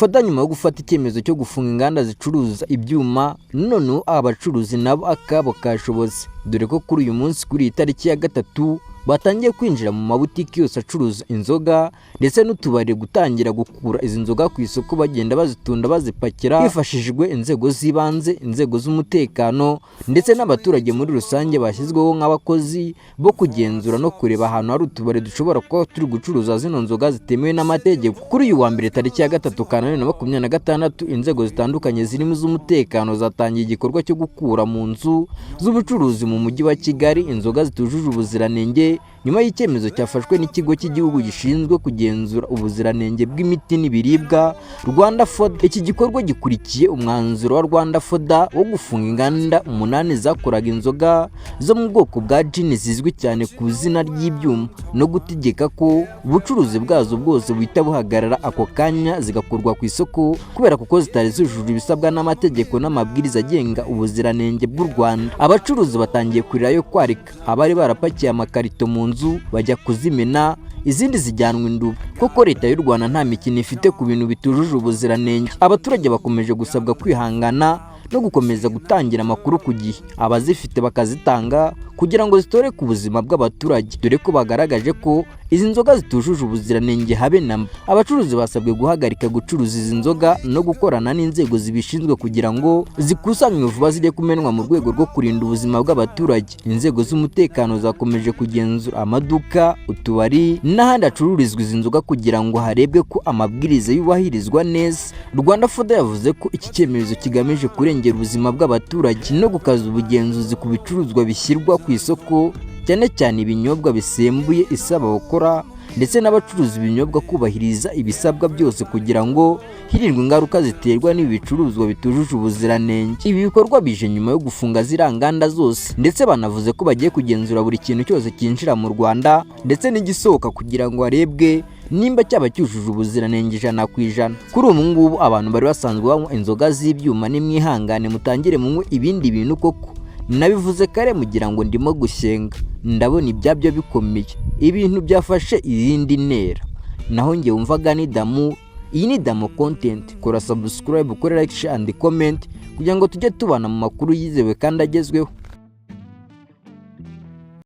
FODA nyuma yo gufata icyemezo cyo gufunga inganda zicuruza ibyuma, none abacuruzi nabo akabo kashobotse, dore ko kuri uyu munsi kuri itariki ya 3 batangiye kwinjira mu mabutiki yose acuruza inzoga ndetse n'utubari gutangira gukura izi nzoga ku isoko, bagenda bazitunda bazipakira hifashishijwe inzego z'ibanze, inzego z'umutekano ndetse n'abaturage muri rusange bashyizweho nk'abakozi bo kugenzura no kureba ahantu hari utubari dushobora kuba turi gucuruza zino nzoga zitemewe n'amategeko. Kuri uyu wa mbere tariki ya 3 Kanama 2026, inzego zitandukanye zirimo iz'umutekano zatangiye igikorwa cyo gukura mu nzu z'ubucuruzi mu mujyi wa Kigali inzoga zitujuje ubuziranenge, nyuma y'icyemezo cyafashwe n'ikigo cy'igihugu gishinzwe kugenzura ubuziranenge bw'imiti n'ibiribwa Rwanda FODA. Iki gikorwa gikurikiye umwanzuro wa Rwanda FODA wo gufunga inganda 8 zakoraga inzoga zo mu bwoko bwa gin zizwi cyane ku izina ry'ibyuma, no gutegeka ko ubucuruzi bwazo bwose buhita buhagarara ako kanya zigakurwa ku isoko kubera kuko zitari zujuje ibisabwa n'amategeko n'amabwiriza agenga ubuziranenge bw'u Rwanda. Abacuruzi batangiye kurira yo kwarika, abari barapakiye amakarito mu nzu bajya kuzimena, izindi zijyanwa induba, kuko leta y'u Rwanda nta mikino ifite ku bintu bitujuje ubuziranenge. Abaturage bakomeje gusabwa kwihangana no gukomeza gutangira amakuru ku gihe, abazifite bakazitanga kugira ngo zitore ku buzima bw'abaturage, dore ko bagaragaje ko izi nzoga zitujuje ubuziranenge habe namba. Abacuruzi basabwe guhagarika gucuruza izi nzoga no gukorana n'inzego zibishinzwe kugira ngo zikusanywe vuba zijye kumenwa mu rwego rwo kurinda ubuzima bw'abaturage. Inzego z'umutekano zakomeje kugenzura amaduka, utubari n'ahandi hacururizwa izi nzoga kugira ngo harebwe ko amabwiriza yubahirizwa neza. Rwanda FODA yavuze ko iki cyemezo kigamije kurengera ubuzima bw'abaturage no gukaza ubugenzuzi ku bicuruzwa bishyirwa ku isoko, cyane cyane ibinyobwa bisembuye, isaba gukora ndetse n'abacuruza ibinyobwa kubahiriza ibisabwa byose kugira ngo hirindwe ingaruka ziterwa n'ibicuruzwa bitujuje ubuziranenge. Ibi bikorwa bije nyuma yo gufunga ziranganda zose, ndetse banavuze ko bagiye kugenzura buri kintu cyose cyinjira mu Rwanda ndetse n'igisohoka kugira ngo harebwe nimba cyaba cyujuje ubuziranenge 100%. Kuri ubu ngubu abantu bari basanzwe banywa inzoga z'ibyuma, nimwihangane mutangire munywe ibindi bintu koko. Nabivuze kare mugira ngo ndimo gushyenga, ndabona ibyabyo bikomeye, ibintu byafashe izindi ntera. Naho nge wumvaga ni Damu, iyi ni Damu content. Kora subscribe, kora like, share and comment kugira ngo tujye tubana mu makuru yizewe kandi agezweho.